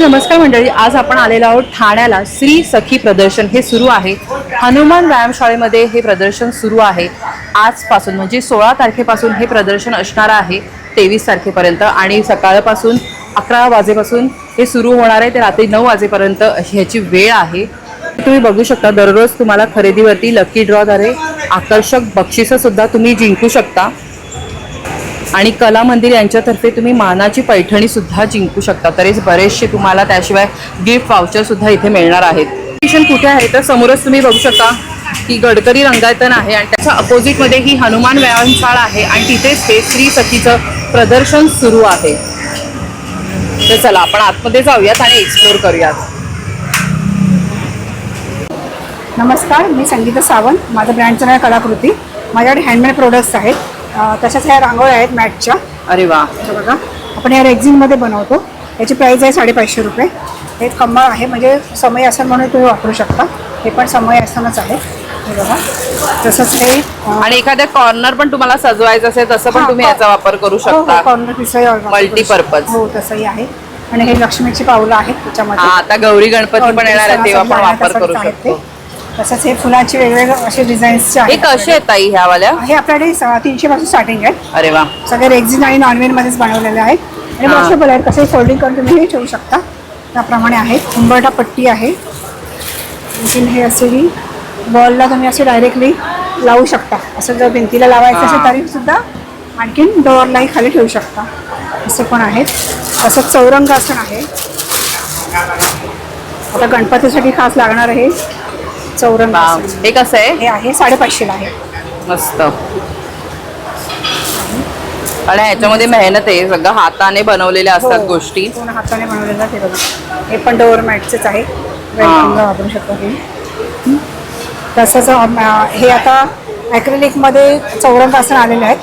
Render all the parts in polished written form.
नमस्कार मंडळी, आज आपण आलेलो आहोत ठाण्याला. श्री सखी प्रदर्शन हे सुरू आहे. हनुमान व्यायामशाळेमध्ये हे प्रदर्शन सुरू आहे. आजपासून म्हणजे 16 तारखेपासून हे प्रदर्शन असणार आहे 23 तारखेपर्यंत आणि सकाळपासून 11 वाजेपासून हे सुरू होणार आहे ते रात्री 9 वाजेपर्यंत ह्याची वेळ आहे. तुम्ही बघू शकता दररोज तुम्हाला खरेदीवरती लकी ड्रॉद्वारे आकर्षक बक्षिसं सुद्धा तुम्ही जिंकू शकता आणि कला मंदिर यांच्यातर्फे तुम्ही मानाची पैठणी सुद्धा जिंकू शकता. तरीच बरेचसे तुम्हाला त्याशिवाय गिफ्ट वाउचर सुद्धा इथे मिळणार आहेत. स्टेशन कुठे आहे तर समोरच तुम्ही बघू शकता की गडकरी रंगायतन आहे आणि त्याच्या अपोजिटमध्ये ही हनुमान व्यायामशाळा आहे आणि तिथेच हे श्री सखीचं प्रदर्शन सुरू आहे. तर चला आपण आतमध्ये जाऊयात आणि एक्सप्लोर करूयात. नमस्कार, मी संगीता सावंत. माझं ब्रँडचं नाव कलाकृती. माझ्याकडे हँडमेड प्रोडक्ट्स आहेत. तशाच ह्या रांगोळ्या आहेत मॅटच्या. अरे वा, बघा आपण या रेक्झिनमध्ये बनवतो. याची प्राईस आहे 550 रुपये. हे कमळ आहे म्हणजे समय आसन म्हणून तुम्ही वापरू शकता. हे पण समय आसनच आहे. हे बघा तसंच हे आणि एखाद्या कॉर्नर पण तुम्हाला सजवायचं असेल तसं पण तुम्ही याचा वापर करू शकता. Corner piece multipurpose. हो तसंही आहे. आणि हे लक्ष्मीची पावलं आहेत त्याच्यामध्ये. आता गौरी गणपती पण येणार आहे तेव्हा पण वापर करू शकतो. तसंच हे फुलांचे वेगवेगळे असे डिझाईन्सचे आहेत. कसे आहेत ताई ह्या वाल्या? हे आपल्याकडे 300 पासून स्टार्टिंग आहे. अरे वा, सगळे रेक्झिन आणि नॉनवेज मध्येच बनवलेले आहेत आणि वॉशेबल आहेत. कसे फोल्डिंग करून तुम्ही हे ठेवू शकता त्याप्रमाणे आहेत. उंबरठा पट्टी आहे. आणखी हे असे ही वॉलला तुम्ही असे डायरेक्टली लावू शकता. असं जर भिंतीला लावायचं असेल तरी सुद्धा आणखीन डोअरलाही खाली ठेवू शकता. असं पण आहेत. तसंच चौरंगासन आहे. आता गणपतीसाठी खास लागणार आहे चौरंगासन. हे कसं आहे? हे आहे 550 आहे. मस्त. आणि ह्याच्यामध्ये मेहनत आहे, सगळं हाताने बनवलेल्या असतात गोष्टी. पूर्ण हाताने बनवलेलं ते बघा. हे पण डोअर मॅटचेच आहे. वेलकमला वापरू शकतो हे. तसंच हे आता ॲक्रेलिकमध्ये चौरंगासन आलेले आहेत.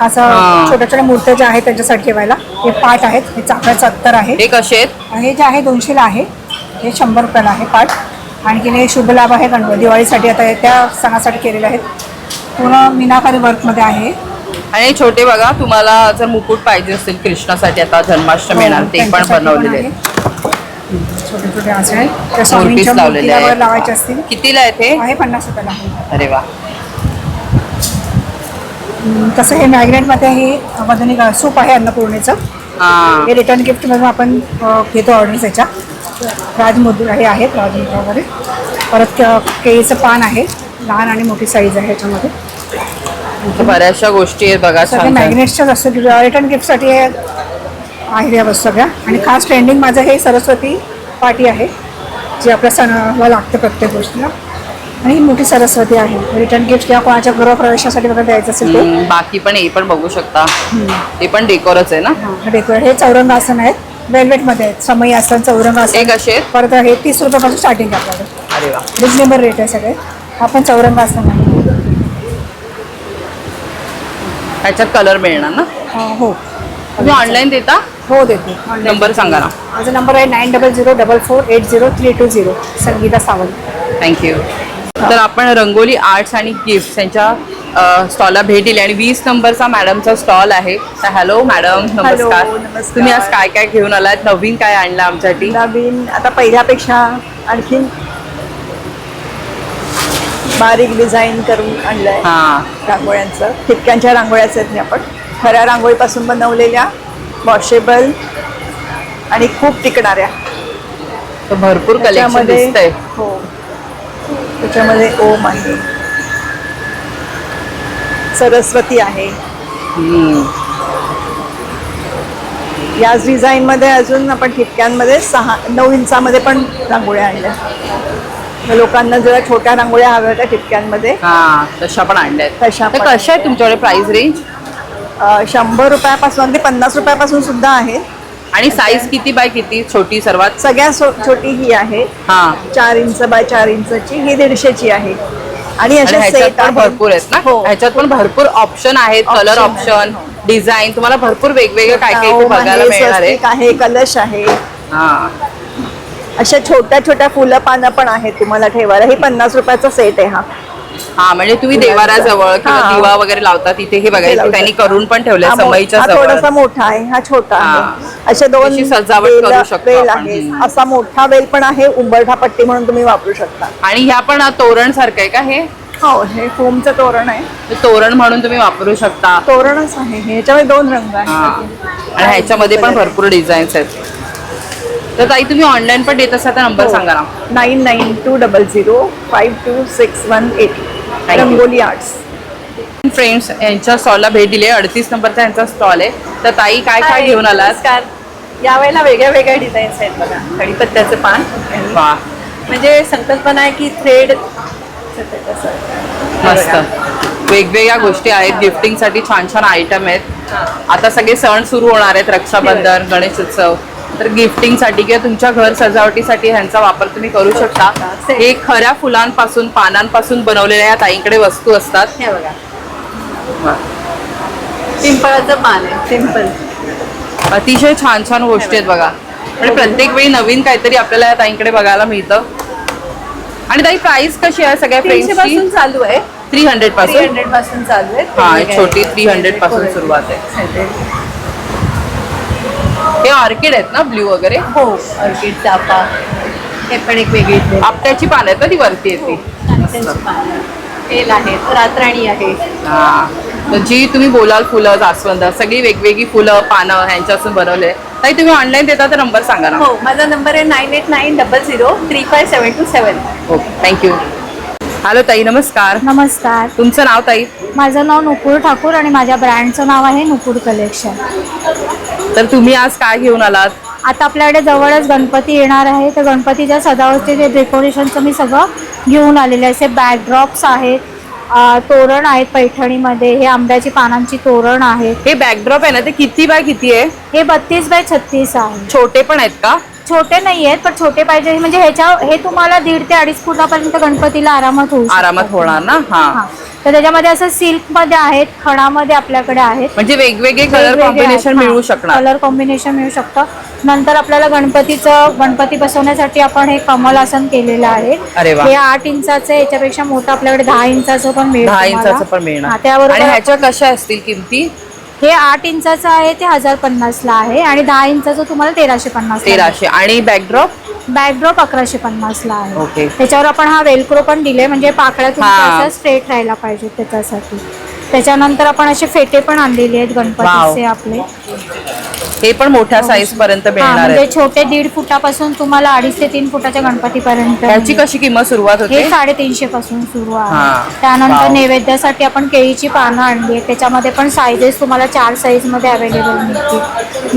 असं छोट्या छोट्या मूर्त्या ज्या आहेत त्यांच्यासाठी ठेवायला. हे पाट आहेत. हे चाफ्याचं अत्तर आहे. हे कसे आहेत? हे जे आहे 200ला आहे. हे 100 रुपयाला आहे पाट. आणखीन हे शुभ लाभ आहे गणपती दिवाळीसाठी आता त्या सणासाठी केलेले आहेत. पूर्ण मीनाकारी वर्कमध्ये आहे. आणि छोटे बघा, तुम्हाला जर मुकुट पाहिजे असेल कृष्णासाठी आता जन्माष्टमी येणार ते पण बनवलेले आहेत. छोटे छोटे असे आहेत. लावलेले आहेत. लावायचे असतील. कितीला आहे ते? आहे 50 रुपयाला आहे. अरे वा. तसं हे मॅग्नेटमध्ये हे मधुनी सूप आहे अन्नपूर्णेचं. हे रिटर्न गिफ्ट म्हणून आपण घेतो ऑर्डर. त्याच्या राजमुद्रा हे आहेत राजमुद्रामध्ये. परत केळीचं पान आहे. लहान आणि मोठी साईज आहे ह्याच्यामध्ये. बऱ्याचशा गोष्टी आहेत बघा. सगळ्या मॅग्नेट्सच्याच असतात. रिटर्न गिफ्टसाठी आहे या वस्तू सगळ्या. आणि खास ट्रेंडिंग माझं हे सरस्वती पाटी आहे जे आपल्या सणाला लागतं प्रत्येक गोष्टीला. आणि ही मोठी सरस्वती आहे. रिटर्न गिफ्ट किंवा कोणाच्या गृहप्रवेशासाठी वगैरे द्यायचं असेल ते. बाकी पण हे पण बघू शकता. हे पण डेकोरच आहे ना? डेकोर. हे चौरंगासन आहेत. वेल्वेटमध्ये आहेत. समय आसन, चौरंगासन. हे कसे? परत हे 30 रुपयापासून स्टार्टिंग आहे आपल्याकडे. अरे वा, रिजनेबल रेट आहे सगळे. आपण चौरंगासन आहे. ह्याच्यात कलर मिळणार ना? हो. तुम्ही ऑनलाईन देता? हो देते. नंबर सांगा ना. माझा नंबर आहे 9004480320. संगीता सावंत. थँक्यू. तर आपण रंगोली आर्ट्स आणि गिफ्ट्स यांच्या स्टॉलला भेट दिली आणि 20 नंबरचा मॅडमचा स्टॉल आहे. तर हॅलो मॅडम, नमस्कार. नमस्कार. तुम्ही आज काय काय घेऊन आलात? नवीन काय आणलं आमच्यासाठी? नवीन आता पहिल्यापेक्षा आणखीन बारीक डिझाईन करून आणलंय. रांगोळ्यांचं, ठिपक्यांच्या रांगोळ्याच आहेत मी. आपण खऱ्या रांगोळीपासून बनवलेल्या, वॉशेबल आणि खूप टिकणाऱ्या. तर भरपूर कलेक्शन दिसतंय. हो, त्याच्यामध्ये ओम आहे, सरस्वती आहे. याच डिझाईनमध्ये अजून आपण ठिपक्यांमध्ये 6-9 इंचामध्ये पण रांगोळ्या आणल्या. लोकांना जरा छोट्या रांगोळ्या हव्या होत्या ठिपक्यांमध्ये, तशा पण आणल्यात. तशा पण. कशा आहे तुमच्याकडे प्राइस रेंज? 100 रुपयापासून अगदी 50 रुपयापासून सुद्धा आहे. आणि साईज किती बाय किती? छोटी सर्वात? सगळ्यात छोटी ही आहे 4 इंच बाय 4 इंचची. ही 150ची आहे. आणि ह्याच्यात पण भरपूर आहेत ना? ह्याच्यात पण भरपूर ऑप्शन आहेत. कलर ऑप्शन, डिझाईन, तुम्हाला भरपूर वेगवेगळे काय काय बघायला मिळणार आहे. कलश आहे. अशा छोट्या छोट्या फुलं पानं पण आहेत तुम्हाला ठेवायला. ही 50 रुपयाचा सेट आहे. हा हा म्हणजे तुम्ही देवाराजवळ किंवा हा. दिवा वगैरे लावता तिथे हे बघा ते इथे लावतात. त्यांनी करून पण ठेवलंय हा समईच्या थोडासा जवळ. मोठा आहे, हा छोटा हा. आहे. असे दोन तशी सजावट वेल करू शकतो वेल आपण. आहे. असा मोठा वेल पण आहे, उंबरठा पट्टी म्हणून तुम्ही वापरू शकता. आणि ह्या पण तोरण सारखं आहे का हे? हो, हे फोमचं तोरण आहे. हे तोरण म्हणून तुम्ही वापरू शकता. तोरणच आहे हे, ह्याच्यामध्ये 2 रंग हा. आहेत. आणि ह्याच्यामध्ये पण भरपूर डिझाईन्स आहेत. तर ताई तुम्ही ऑनलाईन पण देत असाल तर नंबर हो. सांगा ना. 9920052618 रंगोली आर्ट्स. फ्रेंड्स यांच्या स्टॉलला भेट दिली आहे. 38 नंबरचा यांचा स्टॉल आहे. तर ताई काय काय घेऊन आलात? नमस्कार. यावेळेला वेगळ्या वेगळ्या डिझाईन्स आहेत बघा. कढीपत्त्याचं पान वा म्हणजे संकल्पना आहे की थ्रेड मस्त वेगवेगळ्या गोष्टी आहेत. गिफ्टिंग साठी छान छान आयटम आहेत. आता सगळे सण सुरू होणार आहेत, रक्षाबंधन, गणेश उत्सव. तर गिफ्टिंग साठी किंवा तुमच्या घर सजावटीसाठी ह्यांचा वापर तुम्ही करू शकता. हे खऱ्या फुलांपासून पानांपासून बनवलेल्या या ताईंकडे वस्तू असतात. हे बघा, पिंपळाचं पान आहे, सिंपल. अतिशय छान छान गोष्टी आहेत बघा. म्हणजे प्रत्येक वेळी नवीन काहीतरी आपल्याला या ताईंकडे बघायला मिळतं. आणि ताई प्राइस कशी आहे सगळ्या 300 फ्रेंड्सची? पासून चालू आहे, 300 पासून. 300 पासून चालू आहे. हा वेगवेगळ्या छोटी आहेत. 300 पासून सुरुवात आहे. हे ऑर्किड आहेत ना, ब्ल्यू वगैरे? हो, ऑर्किड, चाफा, हे पण एक वेगळी trend. आपट्याची पानं आहेत ना ती वरती येते. कांद्याची पानं, तेल आहेत, रातराणी आहे. हा तर जी तुम्ही बोलाल फुलं, जास्वंद, सगळी वेगवेगळी फुलं पानं ह्यांच्यापासून बनवले. ताई तुम्ही ऑनलाईन देता तर नंबर सांगा ना. हो, माझा नंबर आहे 9890035727. Okay thank you. हॅलो ताई नमस्कार. नमस्कार, तुमचं नाव ताई? माझं नाव नुपूर ठाकूर आणि माझ्या ब्रँडचं नाव आहे नुपूर कलेक्शन. तर तुम्ही आज काय घेऊन आलात? आता आपल्याकडे जवळच गणपती येणार आहे, तर गणपतीच्या सजावटीचे डेकोरेशनचं मी सगळं घेऊन आलेले आहे. असे बॅकड्रॉप्स आहेत, तोरण आहेत पैठणीमध्ये, हे आंब्याची पानांची तोरण आहेत. हे बॅकड्रॉप आहे ना ते किती बाय किती आहे? हे 32 बाय 36 आहे. छोटे पण आहेत का? छोटे नाही आहेत, पण छोटे पाहिजे म्हणजे हे तुम्हाला 1.5 ते 2.5 फुटापर्यंत गणपतीला आरामात होऊ शकतं. आरामात होणार ना. हा हा. तर त्याच्यामध्ये असं सिल्कमध्ये आहेत, खणामध्ये आपल्याकडे आहेत. म्हणजे वेगवेगळे कलर कॉम्बिनेशन मिळू शकणार. कलर कॉम्बिनेशन मिळू शकतं. नंतर आपल्याला गणपती बसवण्यासाठी आपण हे कमल आसन केलेलं आहे. अरे वा. हे 8 इंचाचं आहे, याच्यापेक्षा मोठं आपल्याकडे 10 इंचाचं पण मिळेल. 10 तुम्हाला. इंचाचं पण मिळणार. हा, त्याबरोबर आणि ह्याच्या कशा असतील किमती? हे 8 इंचाचं आहे ते 1050 ला आहे आणि 10 इंचाचं तुम्हाला 1350 ला. 1300. आणि बॅकड्रॉप? बॅकड्रॉप 1150 ला आहे. ओके. त्याच्यावर आपण हा वेलक्रो पण दिले म्हणजे पाकळ्या हा. तुमच्या स्ट्रेट राहायला पाहिजे त्याच्यासाठी. त्याच्यानंतर आपण असे फेटे पण आणलेले आहेत गणपतीचे आपले. हे पण मोठ्या साईज पर्यंत हा, मिळणार म्हणजे आहे. छोटे 1.5 फुटापासून तुम्हाला 2.5 ते 3 फुटाच्या गणपतीपर्यंत. ह्याची कशी किंमत सुरुवात होते? हे 350 पासून सुरू हा. आहे. त्यानंतर वाव. नैवेद्यासाठी आपण केळीची पानं आणली आहेत, त्याच्यामध्ये पण साईजेस तुम्हाला 4 साईज मध्ये अवेलेबल मिळतील.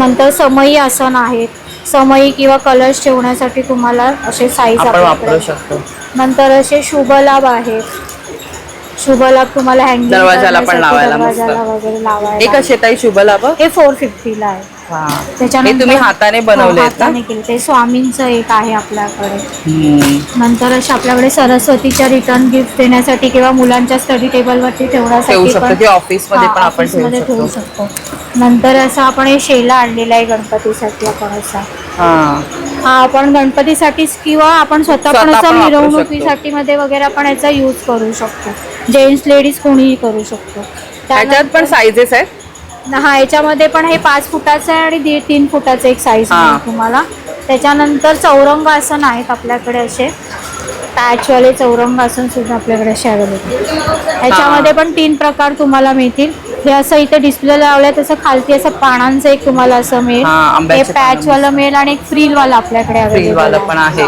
नंतर समई आसन आहेत, समई किंवा कलश ठेवण्यासाठी तुम्हाला असे साईज आपण वापरू आपल्याकडे. शकतो. नंतर असे शुभलाभ आहेत, शुभलाभ तुम्हाला हँगिंग दरवाजाला पण लावायला मस्त. वगैरे हे लावायला. कसे ताई शुभ लाभ? हे 450 ला आहे. हे तुम्ही हाताने बनवले आहेत का? हाताने केले. ते स्वामींचं एक आहे आपल्याकडे. हम्म. नंतर अशा आपल्याकडे सरस्वतीच्या रिटर्न गिफ्ट देण्यासाठी किंवा मुलांच्या स्टडी टेबलवरती ठेवू ठेवण्यासाठी शकतो ते ऑफिसमध्ये पण आपण ऑफिसमध्ये ठेवू ठेवू शकतो. शकतो. नंतर असं आपण हे शेला आणलेला आहे गणपतीसाठी. आपण असा हा हा आपण गणपतीसाठी किंवा आपण स्वतः पण स्वतः असं पण वापरू मिरवणुकीसाठी मध्ये वगैरे आपण याचा यूज करू शकतो. जेंट्स लेडीज कोणीही करू शकतो. त्याच्यात पण साईजेस आहेत. हा, याच्यामध्ये पण हे 5 फुटाचं आहे आणि 3 फुटाचं एक साईज हा. मिळेल तुम्हाला. त्याच्यानंतर चौरंग आसन आहेत आपल्याकडे असे पॅचवाले चौरंग आसन सुद्धा आपल्याकडे असे अवेलेबल. याच्यामध्ये पण 3 प्रकार तुम्हाला मिळतील. हे असं इथे डिस्प्ले लावलंय तसं खालती असं पानांचं एक तुम्हाला असं मिळेल. हा, हे आंब्याचे पानं. पॅचवालं मिळेल आणि एक फ्रीलवाला आपल्याकडे फ्रील अवेलेबल वाला पण आहे.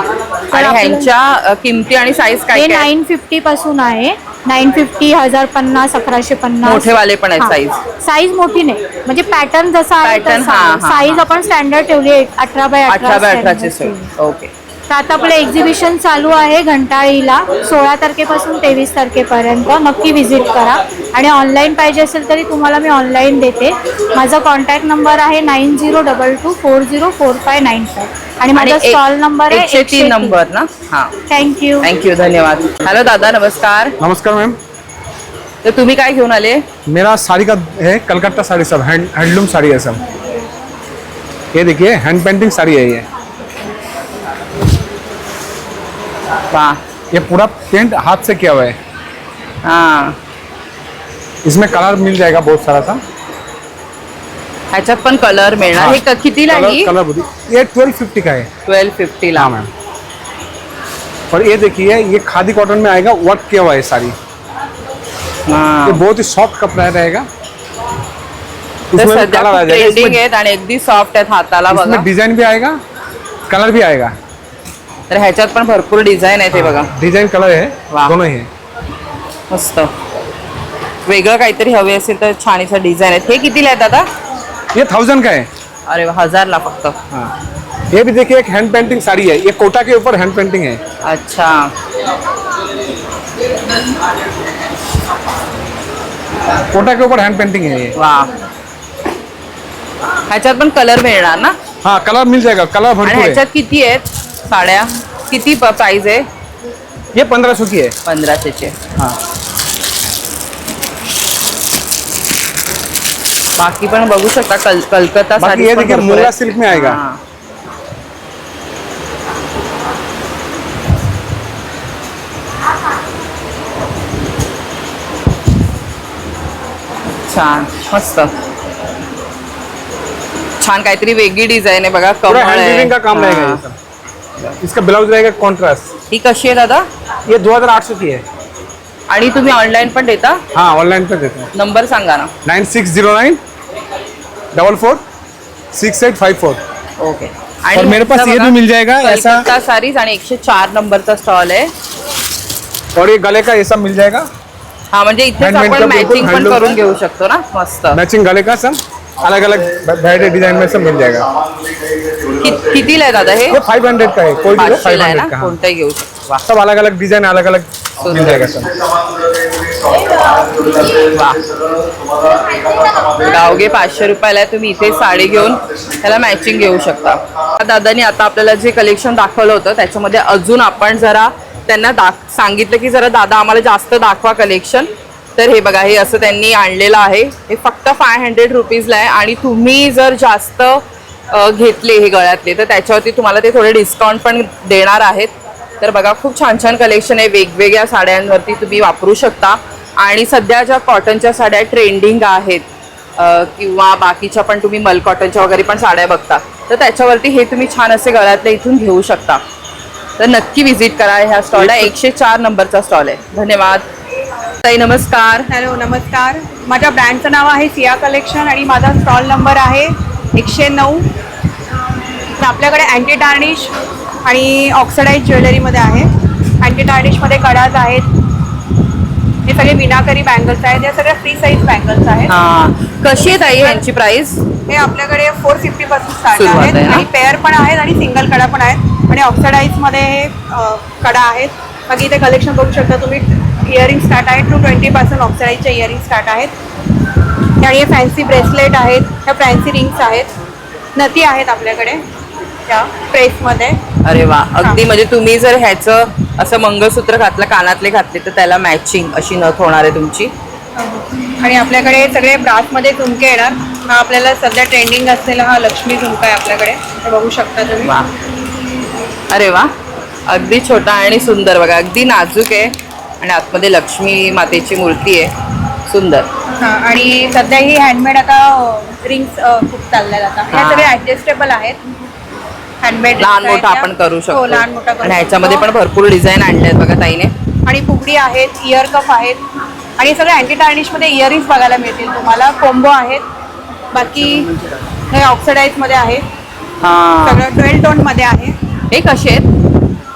आणि ह्यांच्या किमती आणि साईज हे काय काय? 950 पासून आहे. 950, 1050, 1150. मोठेवाले पण आहेत हा. साईज. साईज मोठी नाही म्हणजे पॅटर्न जसा आहे Pattern, तसा हा, आहे. हा, साईज हा. आपण स्टँडर्ड ठेवली आहे 18 बाय 18 बाय 18 18 चे ओके. तर आता आपलं एक्झिबिशन चालू आहे घंटाळीला 16 तारखेपासून 23 तारखेपर्यंत. नक्की व्हिजिट करा. आणि ऑनलाईन पाहिजे असेल तरी तुम्हाला मी ऑनलाईन देते. माझा कॉन्टॅक्ट नंबर आहे 9022404595 आणि माझा स्टॉल नंबर आहे 103 नंबर ना. हा थँक्यू. थँक्यू धन्यवाद. हॅलो दादा नमस्कार. नमस्कार मैम, तर तुम्ही काय घेऊन आले? मेरा साड़ी का है कलकत्ता साड़ी, सब हैंडलूम साड़ी है सब. ये देखिए हैंड पेंटिंग साड़ी है ये. वा ये पूरा पेंट हाथ से किया हुआ है. हा, इसमें कलर मिल जाएगा बहुत सारा सा। ह्याच्यात पण कलर मिळणार. हे कितीला कलर ही? कलर बुद्धि ये 1250 का है। 1250 ला. हाँ मैम। और ये देखिए ये खादी कॉटन में आएगा, वर्क किया हुआ है साड़ी। हा. ये बहुत ही सॉफ्ट कपड़ा रहेगा। तर इसमें भी सध्या कलर आ खूप जाएगा, ट्रेंडिंग इसमें आहेत आणि अगदी सॉफ्ट आहेत हाताला बघा. इसमें डिजाइन भी आएगा, कलर भी आएगा। तर ह्याच्यात पण भरपूर डिझाईन आहेत हे बघा. डिजाइन कलर है, वाह। दोनों ही है। मस्त. वेगळं काहीतरी हवे असेल तर छान असं डिझाईन आहेत. हे कितीला आहेत दादा? ये 1000 का है। अरे वा, 1000 ला फक्त. हाँ। ये भी देखिए एक हैंड पेंटिंग साड़ी है, ये कोटा के ऊपर हैंड पेंटिंग है। अच्छा. कोटा के ऊपर हैंड पेंटिंग है ये। वा. ह्याच्यात पण कलर मिळणार ना? हाँ कलर मिल जाएगा, कलर आणि भरपूर है। ह्याच्यात किती आहेत साड्या? किती प्राइस आहे? ये 1500 की है। 1500 चे. हाँ। बाकी पण बघू शकता कलकत्ता बाकी साडी ये पण देखिए भरपूर मुंगा आहेत. सिल्क में आएगा। हां. छान, मस्त. छान काहीतरी वेगळी डिझाईन आहे बघा. पूरा कमळ हैंड आहे. वीविंग का काम रहेगा ये हां. सब। इसका ब्लाउज रहेगा कॉन्ट्रास्ट। ही कशी आहे दादा? ये 2800 की है। आणि तुम्ही ऑनलाईन पण देता? हाँ ऑनलाइन पे देते हैं। नंबर सांगा ना. 9609 44 6854। ओके. और मेरे पास ये भी मिल जाएगा ऐसा। कलकत्ता सारीज आणि 104 नंबरचा स्टॉल आहे. और ये गले का ऐसा मिल जाएगा, हा, म्हणजे इथेच Handmade आपण का बिल्कुल मॅचिंग पण handloom करून का? घेऊ शकतो ना. मस्त. मैचिंग गले का सब अलग अलग वैरायटी डिजाइन में सब मिल जाएगा। कितीला आहे दादा हे? ये 500 का है, कोई भी लो 500 ला आहे ना? 500 का। हाँ। कोणताही घेऊ शकतो. वा. सब अलग अलग डिजाइन अलग अलग मिल जाएगा सब। गावगे 500 रुपयाला आहे. तुम्ही इथे साडी घेऊन त्याला मॅचिंग घेऊ शकता. दादानी आता आपल्याला जे कलेक्शन दाखवलं होतं त्याच्यामध्ये अजून आपण जरा त्यांना सांगितलं की जरा दादा आम्हाला जास्त दाखवा कलेक्शन. तर हे बघा, हे असं त्यांनी आणलेलं आहे. हे फक्त 500 रुपीजला आहे आणि तुम्ही जर जास्त घेतले हे गळ्यातले तर त्याच्यावरती तुम्हाला ते थोडे डिस्काउंट पण देणार आहेत. तर बघा, खूप छान छान कलेक्शन आहे. वेगवेगळ्या साड्यांवरती तुम्ही वापरू शकता. आणि सध्या ज्या कॉटनच्या साड्या ट्रेंडिंग आहेत किंवा बाकीच्या पण तुम्ही मल कॉटनच्या वगैरे पण साड्या बघता तर त्याच्यावरती हे तुम्ही छान असे गळ्यातले इथून घेऊ शकता. तर नक्की व्हिजिट करा ह्या स्टॉलला. 104 नंबरचा स्टॉल आहे. धन्यवाद ताई. नमस्कार. हॅलो नमस्कार. माझ्या ब्रँडचं नाव आहे सिया कलेक्शन आणि माझा स्टॉल नंबर आहे 109. तर आपल्याकडे अँटी टार्निश आणि ऑक्सिडाइज ज्वेलरीमध्ये आहे. अँटी टार्निशमध्ये कडाज आहेत. हे सगळे विनाकरी बँगल्स आहेत. या सगळ्या फ्री साईज बँगल्स आहेत. हां, कशी आहे ताई यांची प्राइस? हे आपल्याकडे 450 पासून स्टार्ट सुरुवात आहेत आहे ना? आणि पेअर पण आहेत आणि सिंगल कडा पण आहेत आणि ऑक्सिडाइजमध्ये हे कडा आहेत. बाकी इथे कलेक्शन बघू शकता तुम्ही. इयरिंग स्टार्ट आहेत 220 पासून ऑक्सिडाइजचे इयरिंग स्टार्ट आहेत. आणि हे फॅन्सी ब्रेसलेट आहेत. ह्या फॅन्सी रिंग्स आहेत. नथी आहेत आपल्याकडे त्या प्रेसमध्ये. अरे वा, अगदी म्हणजे तुम्ही जर ह्याचं असं मंगळसूत्र घातलं, कानातले घातले तर त्याला मॅचिंग अशी नथ होणार आहे तुमची. आणि आपल्याकडे सगळे ब्रासमध्ये झुमके येणार. हा आपल्याला सध्या ट्रेंडिंग असलेला हा लक्ष्मी झुमका आहे आपल्याकडे. हे बघू शकता तुम्ही. वा, अरे वा, अगदी छोटा आणि सुंदर बघा. अगदी नाजूक आहे आणि आतमध्ये लक्ष्मी मातेची मूर्ती आहे. सुंदर. हां, आणि सध्या ही हँडमेड आता रिंग्स खूप चालल्यात आता. हां. ह्या सगळे ॲडजस्टेबल आहेत. हँडमेड लहान मोठा आपण करू हो, शकतो. लहान मोठा करू आणि ह्याच्यामध्ये शकतो. पण भरपूर डिझाईन आणले आहेत बघा ताईने. आणि फुगडी आहेत, इयर कप आहेत आणि हे सगळे अँटी टार्निशमध्ये इयरिंग्स बघायला मिळतील तुम्हाला. कोंबो आहेत. बाकी हे ऑक्सिडाईजमध्ये आहे. हा, सगळं 12 टोनमध्ये आहे. हे कसे आहेत?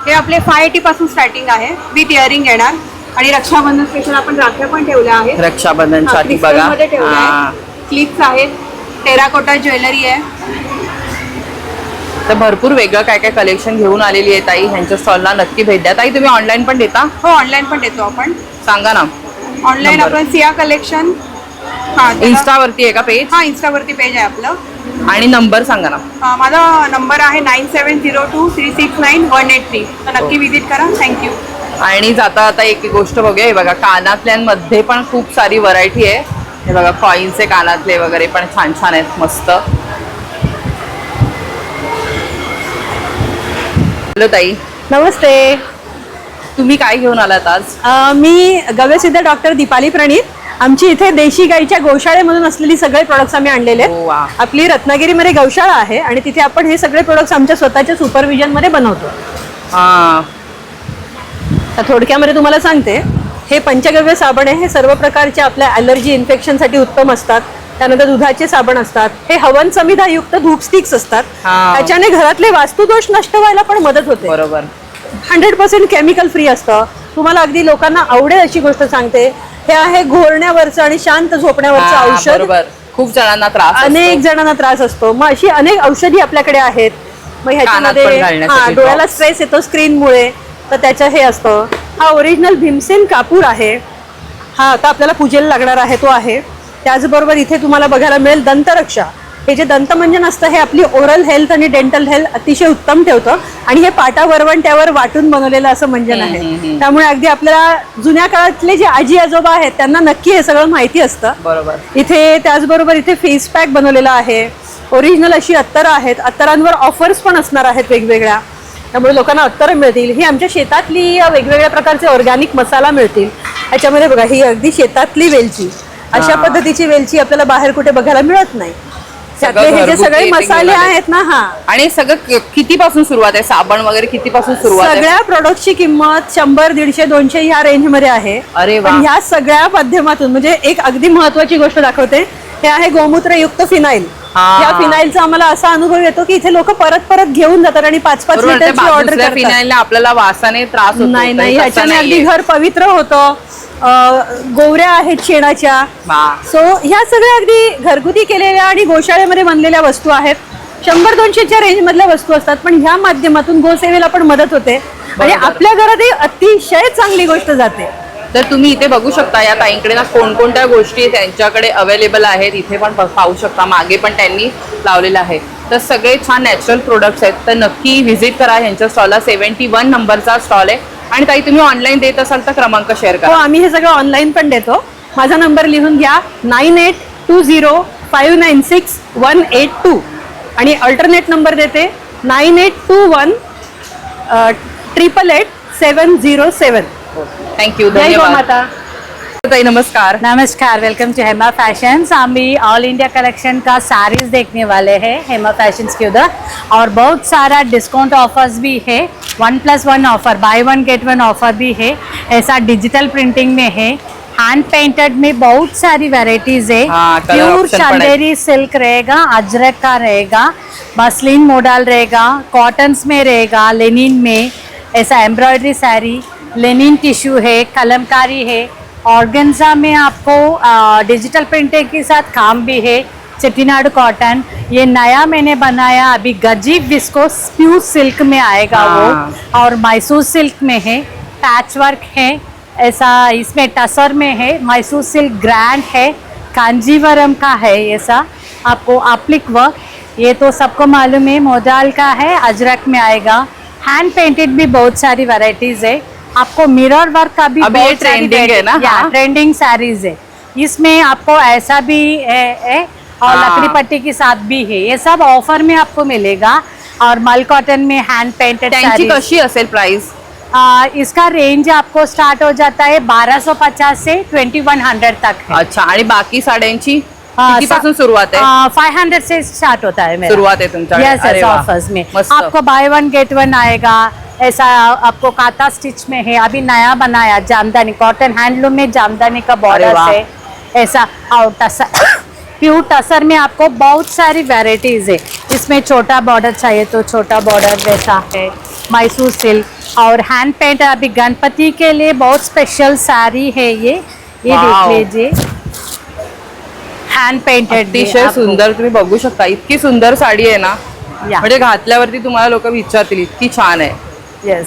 हे आपले 580 पासून स्टार्टिंग आहे. विथ इयरिंग येणार. आणि रक्षाबंधन स्पेशल आपण राख्या पण ठेवल्या आहेत. रक्षाबंधनसाठी बघा. क्रिस्टलमध्ये ठेवल्या हा. आहेत. क्लिप्स आहेत. टेराकोटा ज्वेलरी आहे. तर भरपूर वेगळं काय काय कलेक्शन घेऊन आलेली आहे ताई. ह्यांच्या स्टॉलला नक्की भेट द्या. ताई तुम्ही ऑनलाईन पण देता? हो, ऑनलाईन पण देतो आपण. सांगा ना. Online number. आपण सिया कलेक्शन. हां, इन्स्टावरती आहे का पेज? हां, इन्स्टावरती पेज आहे आपलं. आणि नंबर सांगा ना. माझा नंबर आहे 9702369183. तर नक्की व्हिजिट करा. थँक्यू. आणि जाता आता एक गोष्ट बघूया. हे बघा, कानातल्यांमध्ये पण खूप सारी व्हरायटी आहे. हे बघा, कॉईनचे कानातले वगैरे पण छान छान आहेत. मस्त. हॅलो ताई. नमस्ते. तुम्ही काय घेऊन आलात आज? मी गव्यसिद्ध डॉक्टर दीपाली प्रणीत. आमची इथे देशी गाईच्या गौशाळेमधून असलेली सगळे प्रोडक्ट्स आम्ही आणलेले हो, वा. आहेत. आपली रत्नागिरीमध्ये गौशाळा आहे आणि तिथे आपण हे सगळे प्रोडक्ट्स आमच्या स्वतःच्या सुपरविजन मध्ये बनवतो. हा, तर थोडक्यामध्ये तुम्हाला सांगते, हे पंचगव्य साबण आहे. हे सर्व प्रकारच्या आपल्या ॲलर्जी इन्फेक्शनसाठी उत्तम असतात. त्यानंतर दुधाचे साबण असतात. हे हवन समिधायुक्त धूप स्टिक्स असतात. हा. त्याच्याने घरातले वास्तुदोष नष्ट व्हायला पण मदत होते. बरोबर. 100% केमिकल फ्री असतं. तुम्हाला अगदी लोकांना आवडेल अशी गोष्ट सांगते, हे आहे घोरण्यावरचं आणि शांत झोपण्यावरचं हा, औषध. बरोबर. खूप जणांना त्रास असतो. अनेक जणांना त्रास असतो. मग अशी अनेक औषधी आपल्याकडे आहेत. मग ह्याच्यामध्ये कानात पण घालण्यासाठी हा, डोळ्याला drops. स्ट्रेस येतो स्क्रीनमुळे, तर त्याचं हे असतं. हा ओरिजिनल भीमसेन कापूर आहे. हा आता आपल्याला पूजेला लागणार आहे तो आहे. त्याचबरोबर इथे तुम्हाला बघायला मिळेल दंतरक्षा. हे जे दंतमंजन असतं हे आपली ओरल हेल्थ आणि डेंटल हेल्थ अतिशय उत्तम ठेवतं आणि हे पाटा वरवंट्यावर वाटून बनवलेलं असं मंजन आहे. त्यामुळे अगदी आपल्याला जुन्या काळातले जे आजी आजोबा आहेत त्यांना नक्की हे सगळं माहिती असतं. बरोबर. इथे त्याचबरोबर इथे फेस पॅक बनवलेला आहे. ओरिजिनल अशी अत्तरं आहेत. अत्तरांवर ऑफर्स पण असणार आहेत वेगवेगळ्या, त्यामुळे लोकांना अत्तरं मिळतील. ही आमच्या शेतातली वेगवेगळ्या प्रकारचे ऑर्गॅनिक मसाला मिळतील. याच्यामध्ये बघा, ही अगदी शेतातली वेलची, अशा पद्धतीची वेलची आपल्याला बाहेर कुठे बघायला मिळत नाही. त्यातले हे जे घरगुती सगळे इथे मसाले घेऊन आले. आहेत ना, हा आणि सगळं कितीपासून सुरुवात आहे? साबण वगैरे कितीपासून सुरुवात आहे? सगळ्या प्रोडक्टची किंमत 100, 150, 200 ह्या रेंज मध्ये आहे. अरे वा. पण ह्या सगळ्या माध्यमातून म्हणजे एक अगदी महत्वाची गोष्ट दाखवते, हे आहे गोमूत्रयुक्त फिनाईल. हा. या फिनाईलचा आम्हाला असा अनुभव येतो की इथे लोक परत परत घेऊन जातात आणि 5-5 बरोबर. त्या लिटरची ऑर्डर बाजूच्या करतात. फिनाईलला आपल्याला वासाने त्रास होतो. नाही नाही, तसं ह्याच्याने अगदी नाहीये. घर पवित्र होतं. गोवऱ्या आहेत शेणाच्या. वा. सो ह्या सगळ्या अगदी घरगुती केलेल्या आणि गोशाळेमध्ये बनलेल्या वस्तू आहेत. 100-200च्या रेंज मधल्या वस्तू असतात, पण ह्या माध्यमातून गोसेवेला पण मदत होते आणि आपल्या घरात ही अतिशय चांगली गोष्ट जाते. तर तुम्ही इथे बघू शकता या ताईंकडे ना कोणकोणत्या गोष्टी त्यांच्याकडे अवेलेबल आहेत. इथे पण पाहू शकता, मागे पण त्यांनी लावलेलं आहे. तर सगळे छान नॅचरल प्रोडक्ट्स आहेत. तर नक्की व्हिजिट करा यांच्या स्टॉलला. 71 नंबरचा स्टॉल आहे. आणि ताई तुम्ही ऑनलाईन देत असाल तर क्रमांक शेअर हो, करा. आम्ही हे सगळं ऑनलाईन पण देतो. माझा नंबर लिहून घ्या, 9820596182 आणि अल्टरनेट नंबर देते 9821888707. थँक्यू, जय धन्यवाद. गोमाता. ताई नमस्कार. नमस्कार, वेलकम टू हेमा फैशंस. हम भी ऑल इंडिया कलेक्शन का साड़ीज देखने वाले हैं हेमा फैशंस के उधर, और बहुत सारा डिस्काउंट ऑफर्स भी है. 1+1 ऑफर, बाय 1 गेट 1 ऑफर भी है. ऐसा डिजिटल प्रिंटिंग में है. हैंड पेंटेड में बहुत सारी वेराइटीज है. हाँ, कलर प्योर ऑप्शन पड़े. चंदेरी सिल्क रहेगा, अजरक का रहेगा, मसलिन मॉडल रहेगा, कॉटन्स में रहेगा, लेनिन में, ऐसा एम्ब्रॉयडरी साड़ी, लेनिन टिश्यू है, कलमकारी है. ऑर्गेन्जा में आपको डिजिटल प्रिंटिंग के साथ काम भी है. चेट्टीनाड कॉटन, ये नया मैंने बनाया अभी, गजीब विस्कोस प्योर सिल्क में आएगा हाँ. वो, और मैसूर सिल्क में है, पैच वर्क है, ऐसा इसमें टसर में है, मैसूर सिल्क ग्रैंड है, कांजीवरम का है, ऐसा आपको एप्लिक वर्क, ये तो सबको मालूम है. मोडाल का है, अजरक में आएगा. हैंड पेंटेड भी बहुत सारी वैरायटीज है. आपको मिरर वर्क का भी अभी ये बहुत सारी trending है ना? हाँ. ट्रेंडिंग साड़ीज है. इसमें आपको ऐसा भी है और हाँ. लकड़ी पट्टी के साथ भी है. ये सब ऑफर में आपको मिलेगा. और मल कॉटन में हैंड पेंटेड त्यांची साड़ी, कशी असेल प्राइस? इसका रेंज आपको स्टार्ट हो जाता है 1250 से 2100 तक है. अच्छा. आणि बाकी साड्यांची हाँ, कितीपासून सुरुवात आहे? 500 से स्टार्ट होता है मेरा. सुरुवात आहे तुमच्याकडे? यस अरे वा. ऑफर्स में मस्त. आपको बाय 1 गेट 1 आएगा. ऐसा आपको काता स्टिच में है, अभी नया बनाया जामदानी, कॉटन हैंडलूम में जामदानी का बॉर्डर वाह. है ऐसा. और टसर, प्योर टसर में आपको बहुत सारी वैरायटीज है. इसमें छोटा बॉर्डर चाहिए तो छोटा बॉर्डर वैसा है, मैसूर सिल्क. और हैंड पेंट अभी गणपति के लिए बहुत स्पेशल साड़ी है ये वाव. देख लीजिए. हैंड पेंटेड अतिशय सुंदर. तुम्ही बघू शकता, इतकी सुंदर साडी आहे ना, या. म्हणजे घातल्यावरती तुम्हाला लोक विचारतील इतकी छान आहे. यस.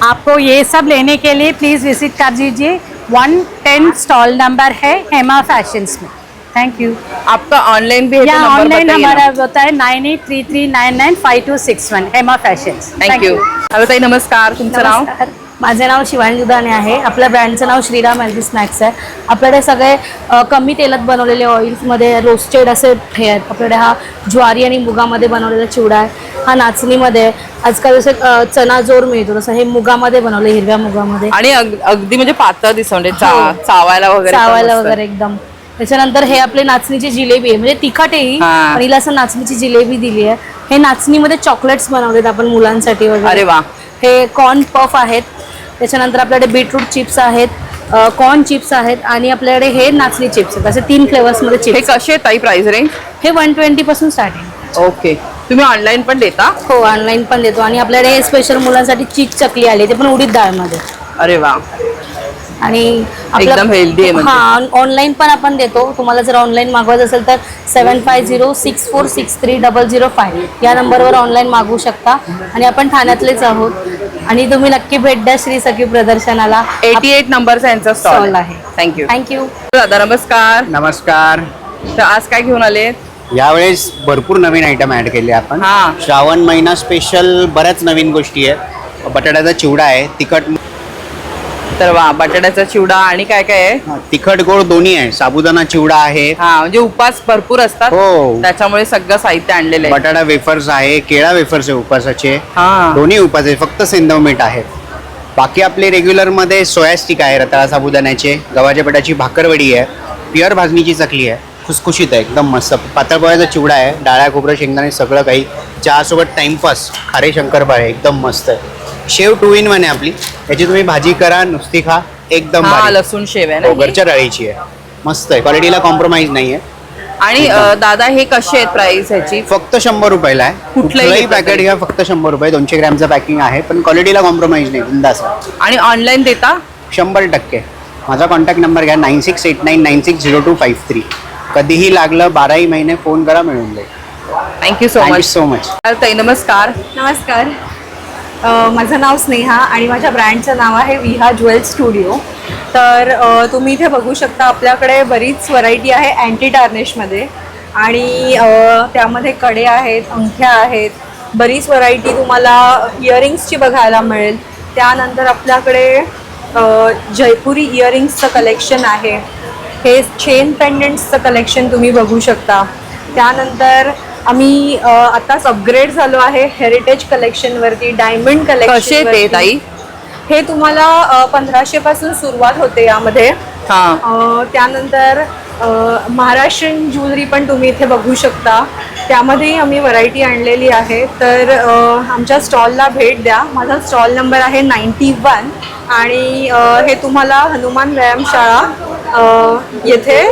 आपको ये सब लेने के लिए प्लीज विजिट कर दीजिए. 110 स्टॉल नंबर है हेमा फैशंस में. Thank you. आपका ऑनलाइन भी है तो या नंबर ऑनलाइन बताइए नंबर ना. होता है 9833995261 हेमा फैशंस. थँक्यू. हॅलो ताई नमस्कार, तुमचं नाव? नमस्कार. माझे नाव शिवानी दुधाणे आहे. आपल्या ब्रँडचं नाव श्रीराम हेल्दी स्नॅक्स आहे. आपल्याकडे सगळे कमी तेलात बनवलेले ऑइल्समध्ये रोस्टेड असे हे आहेत. आपल्याकडे हा ज्वारी आणि मुगामध्ये बनवलेला चिवडा आहे. हा नाचणीमध्ये आहे. आजकाल जसं चना जोर मिळतो तसं हे मुगामध्ये बनवलं, हिरव्या मुगामध्ये. आणि अगदी म्हणजे पातळ दिसते, चावायला वगैरे पण चावायला मस्त. वगैरे एकदम. त्याच्यानंतर हे आपले नाचणीची जिलेबी आहे, म्हणजे तिखट आहे ही, हा. पण हिला असं नाचणीची जिलेबी दिली आहे. हे नाचणीमध्ये चॉकलेट्स बनवलेत आपण मुलांसाठी वगैरे. अरे वा. हे कॉर्न पफ आहेत. त्याच्यानंतर आपल्याकडे बीटरूट चिप्स आहेत, कॉर्न चिप्स आहेत आणि आपल्याकडे हे नाचणी चिप्स आहेत. असे 3 फ्लेवर्समध्ये हे चिप्स. कसे आहेत ताई प्राइस रेंज? हे 120 पासून स्टार्टिंग. ओके. तुम्ही ऑनलाईन पण देता? हो, ऑनलाईन पण देतो. आणि आपल्याकडे हे स्पेशल मुलांसाठी चीज चकली आली, ते पण उडीद डाळमध्ये. अरे वा. आणि एकदम healthy आहे म्हणजे. हा, ऑनलाईन पण आपण देतो. तुम्हाला जर ऑनलाईन मागवायचं असेल तर 7506463005 या नंबरवर ऑनलाईन मागवू शकता. आणि आपण ठाण्यातलेच आहोत आणि तुम्ही नक्की भेट द्या श्री सखी प्रदर्शनाला. 88 नंबरचा यांचा स्टॉल Stall आहे. थँक्यू. थँक्यू. दादा नमस्कार. नमस्कार. तर आज काय घेऊन आले? यावेळेस भरपूर नवीन आयटम ऍड केले आपण. हा. श्रावण महिना स्पेशल बऱ्याच नवीन गोष्टी आहेत. बटाट्याचा चिवडा आहे, तर वा, बटाट्याचा चिवडा आणि काय काय आहे? तिखट गोड दोन्ही आहे. साबुदाणा चिवडा आहे. हा, म्हणजे उपास भरपूर असतात, हो. त्याच्यामुळे सगळं साहित्य आणलेलं आहे. बटाटा वेफर्स आहे, केळा वेफर्स आहे उपासाचे. हा. दोन्ही उपास आहे, फक्त सेंधव मीठ आहे. बाकी आपले रेग्युलर मध्ये सोया स्टिक आहे, रताळा साबुदाण्याचे, गव्हाच्या पिठाची भाकरवडी आहे, प्युअर भाजणीची चकली आहे, खुसखुशीत आहे, एकदम मस्त. पातळ पोह्याचा चिवडा आहे, डाळ्या खोबरं शेंगदाणे सगळं काही. चहासोबत टाइमपास खारे शंकरपाळे एकदम मस्त आहे. शेव 2 in 1 आहे आपली, याची तुम्ही भाजी करा, नुसती खा, एकदम हा, भारी. लसूण शेव आहे ना हो, ही? घरच्या डाळीची आहे, मस्त आहे. क्वालिटीला कॉम्प्रोमाइज नाही आहे. आणि दादा हे कसे आहेत प्राइस ह्याची? फक्त 100 रुपयाला आहे. कुठलंही कुठलंही घेतलं पॅकेट तरी? घ्या, फक्त 100 रुपये. 200 ग्रॅमचं पॅकिंग आहे, पण क्वालिटीला कॉम्प्रोमाइज नाही, बिंदास आहे. आणि ऑनलाईन देता? 100%. माझा कॉन्टॅक्ट नंबर घ्या, 9689960253. कधीही लागलं 12ही महिने फोन करा, मिळून जाईल. Thank you so thank you much. So much. ताई नमस्कार. नमस्कार. माझं नाव स्नेहा आणि माझ्या ब्रँडचं नाव आहे विहा ज्वेल स्टुडिओ. तर तुम्ही इथे बघू शकता आपल्याकडे बरीच व्हरायटी आहे अँटी टार्निशमध्ये. आणि त्यामध्ये कडे आहेत, अंगठ्या आहेत, बरीच व्हरायटी तुम्हाला इयरिंग्सची बघायला मिळेल. त्यानंतर आपल्याकडे जयपुरी इयरिंग्सचं कलेक्शन आहे. हे चेन पेंडंट्सचं कलेक्शन तुम्ही बघू शकता. त्यानंतर आम्ही आताच अपग्रेड झालो आहे हेरिटेज कलेक्शनवरती, डायमंड कसे कलेक्शन. ते ताई? हे तुम्हाला 1500 पासून सुरुवात होते यामध्ये. हा. त्यानंतर महाराष्ट्रीयन ज्वेलरी पण तुम्ही इथे बघू शकता. त्यामध्येही आम्ही व्हरायटी आणलेली आहे. तर आमच्या स्टॉलला भेट द्या. माझा स्टॉल नंबर आहे 91 आणि हे तुम्हाला हनुमान व्यायामशाळा येथे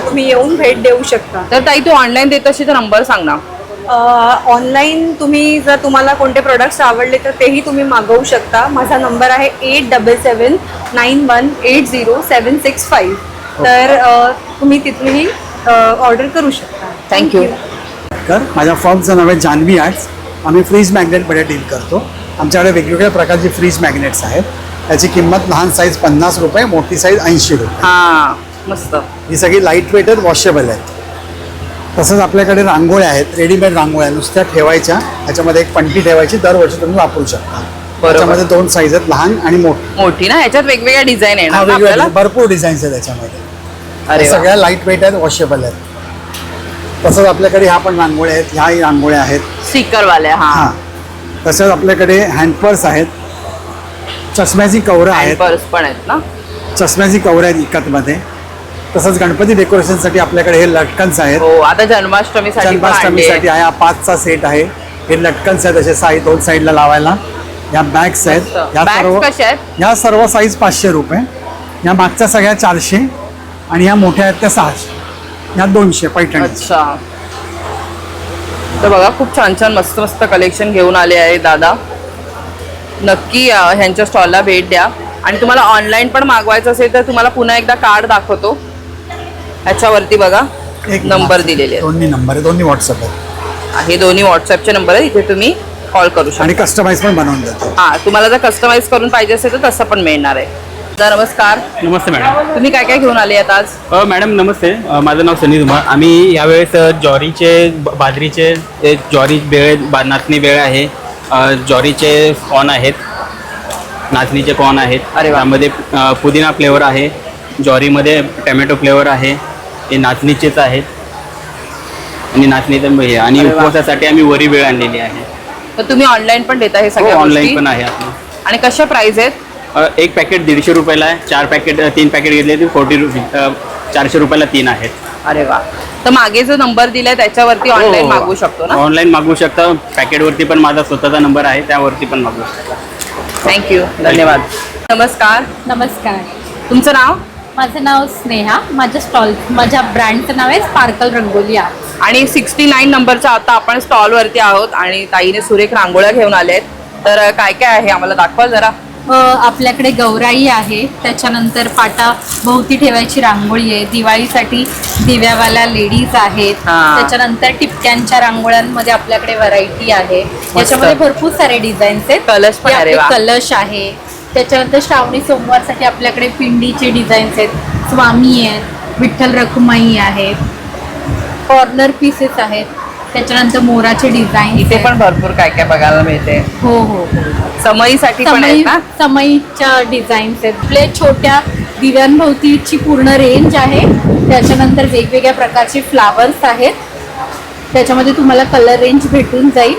तुम्ही येऊन भेट देऊ शकता. तर ताई तू ऑनलाईन देत असेल तर नंबर सांग ना. ऑनलाईन तुम्ही जर तुम्हाला कोणते प्रोडक्ट्स आवडले तर तेही तुम्ही मागवू शकता. माझा नंबर आहे 8779180765. तर तुम्ही तिथेही ऑर्डर करू शकता. थँक्यू. माझ्या फर्मचं नाव आहे जान्हवी आर्ट्स. आम्ही फ्रीज मॅग्नेटमध्ये डील करतो. आमच्याकडे वेगवेगळ्या प्रकारचे फ्रीज मॅग्नेट्स आहेत. त्याची किंमत लहान साईज 50 रुपये, मोठी साईज 80 रुपये. हा, मस्त. ही सगळी लाईट वेट आहेत, वॉशेबल आहेत. तसंच आपल्याकडे रांगोळ्या आहेत, रेडीमेड रांगोळ्या नुसत्या ठेवायच्या, त्याच्यामध्ये एक पंटी ठेवायची, दरवर्षी तुम्ही वापरू शकता. त्याच्यामध्ये 2 साईज आहेत, लहान आणि मोठी. मोठी ना, ह्याच्यात वेगवेगळ्या डिझाईन हा, आहे ना वेगवेगळ्या आपल्याला? भरपूर डिझाईन्स आहेत त्याच्यामध्ये. अरे वा. सगळ्या लाईट वेट आहेत, वॉशेबल आहेत. तसंच आपल्याकडे ह्या पण रांगोळ्या आहेत, ह्याही रांगोळ्या आहेत. स्टिकरवाल्या. हा. हां. तसंच आपल्याकडे हँडपर्स आहेत, चष्म्याची कवरं आहेत, पर्स पण आहेत ना? चष्म्याची कवरं आहेत इकतमध्ये. तसंच गणपती डेकोरेशनसाठी आपल्याकडे हे लटकन्स आहेत. हो, आता जन्माष्टमीसाठी पण आणले. जन्माष्टमीसाठी आहे, हा 5चा सेट आहे. हे लटकन्स आहेत असे 2 साईडला लावायला. या बॅग्स आहेत. मस्त. या Bags सर्व कशा आहेत? ह्या सर्व साईज 500 रुपये. या मागच्या सगळ्या 400 आणि ह्या मोठ्या आहेत त्या 600. ह्या 200 पैठणी. अच्छा. तर बघा, खूप छान छान मस्त मस्त कलेक्शन घेऊन आले आहे दादा. नक्की ह्यांच्या स्टॉलला भेट द्या. आणि तुम्हाला ऑनलाईन पण मागवायचं असेल तर तुम्हाला पुन्हा एकदा कार्ड दाखवतो. ह्याच्यावरती बघा एक नंबर दिलेले आहेत. दोन्ही नंबर आहे, दोन्ही व्हॉट्सअप आहेत. हे दोन्ही व्हॉट्सअपचे नंबर आहेत, इथे तुम्ही कॉल करू शकता. आणि कस्टमाइज पण बनवून देतो. हा, तुम्हाला जर कस्टमाइज करून पाहिजे असेल तर तसं पण मिळणार आहे. तर नमस्कार. नमस्ते मॅडम. तुम्ही काय काय घेऊन आले आहेत आज? मॅडम नमस्ते. माझं नाव सनी धुमाळ. आम्ही यावेळेस ज्वारीचे, बाजरीचे, ज्वारी बेळ, नाचणी बेळ आहे, ज्वारीचे स्पॉन आहेत. नाचणीचे कॉर्न आहेत. अरे वा. त्यामध्ये पुदिना फ्लेवर आहे, ज्वारीमध्ये टमॅटो फ्लेवर आहे, हे नाचणीचेच आहेत आणि नाचणीचं हे आणि अरे वा. उपवासासाठी आम्ही वरी वेळ आणलेली आहे. तर तुम्ही ऑनलाईन पण देता हे सगळ्या ऑनलाईन गोष्टी? पण आहे आपलं. आणि कशा प्राइस आहेत? एक पॅकेट 150 रुपयाला आहे, 3 पॅकेट घेतले तर 40 रुपये 400 रुपयाला 3 आहेत. अरे वा. तर मागे जो नंबर दिलाय त्याच्यावरती ऑनलाईन मागवू शकतो ना? ऑनलाईन मागवू शकता. पॅकेटवरती पण माझा स्वतःचा नंबर आहे, त्यावरती पण मागवू शकता. थँक्यू, धन्यवाद. नमस्कार, नमस्कार, तुमचं नाव? माझं नाव स्नेहा. माझ्या ब्रँडचं नाव आहे स्पार्कल रंगोली आर्ट. आणि 69 नंबरच्या आता आपण स्टॉलवरती आहोत आणि ताईने सुरेख रांगोळ्या घेऊन आले आहेत. तर काय काय आहे आम्हाला दाखवा जरा. आपल्याकडे गौराई आहे, त्याच्यानंतर पाटा भोवती ठेवायची रांगोळी आहे, दिवाळीसाठी दिव्यावाल्या लेडीज आहेत, हा. त्याच्यानंतर टिपक्यांच्या रांगोळ्यांमध्ये आपल्याकडे व्हरायटी आहे. याच्यामध्ये भरपूर सारे डिझाईन्स आहेत. कलश पण हे आहे, आपले वा. कलश आहे. त्याच्यानंतर श्रावणी सोमवारसाठी आपल्याकडे पिंडीचे डिझाईन्स आहेत, स्वामी आहेत, विठ्ठल रखुमाई आहेत, कॉर्नर पीसेस आहेत, त्याच्यानंतर मोराचे डिझाईन इथे पण भरपूर काय काय बघायला मिळते. हो हो समईसाठी पण आहेत ना? समईच्या डिझाईन्स आहेत. आपले छोट्या दिव्यांभोवतीची पूर्ण रेंज आहे. त्याच्यानंतर वेगवेगळ्या प्रकारचे फ्लावर्स आहेत, त्याच्यामध्ये तुम्हाला कलर रेंज भेटून जाईल.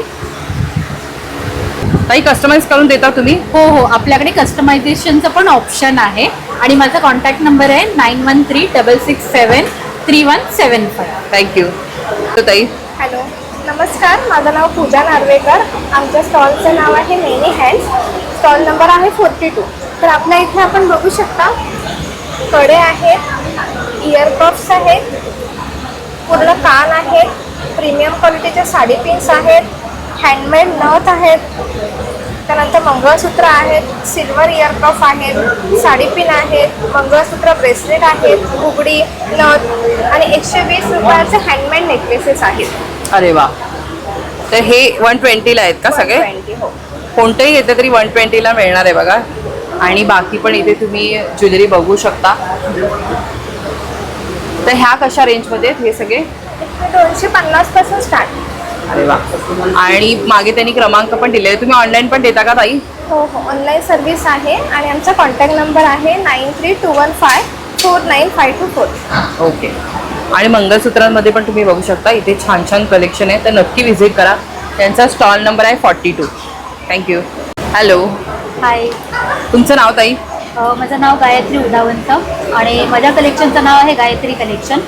काही कस्टमाइज करून देता तुम्ही? हो हो, आपल्याकडे कस्टमायझेशनचं पण ऑप्शन आहे आणि माझा कॉन्टॅक्ट नंबर आहे 9136673175. थँक्यू. तर ताई, हॅलो, नमस्कार. माझं नाव पूजा नार्वेकर. आमच्या स्टॉलचं नाव आहे मेनी हँड्स. स्टॉल नंबर आहे 42. तर आपल्या इथे आपण बघू शकता कडे आहेत, इयर कप्स आहेत, पूर्ण कान आहेत, प्रीमियम क्वालिटीच्या साडी पिन्स आहेत, हँडमेड नथ आहेत, त्यानंतर मंगळसूत्र आहेत, सिल्वर इयर कफ आहेत, साडी पिन आहेत, मंगळसूत्र ब्रेसलेट आहेत, घुगडी, नथ आणि 120 रुपयाचे हँडमेड नेकलेसेस आहेत. अरे वा. तर हे 120ला आहेत का सगळे? 120, हो. कोणतेही घेतले तरी 120ला मिळणार आहे बघा. आणि बाकी पण इथे तुम्ही ज्वेलरी बघू शकता. तर ह्या कशा रेंजमध्ये आहेत हे सगळे? 250 पासून स्टार्ट. अरे वा. आणि मागे त्यांनी क्रमांक पण दिले. तुम्ही ऑनलाईन पण देता का ताई? हो हो, ऑनलाईन सर्व्हिस आहे आणि आमचा कॉन्टॅक्ट नंबर आहे 9321549524. ओके. आणि मंगळसूत्रांमध्ये पण तुम्ही बघू शकता इथे छान छान कलेक्शन आहे. तर नक्की व्हिजिट करा. त्यांचा स्टॉल नंबर आहे 42. थँक्यू. हॅलो, हाय, तुमचं नाव ताई? माझं नाव गायत्री उदावंत आणि माझ्या कलेक्शनचं नाव आहे गायत्री कलेक्शन.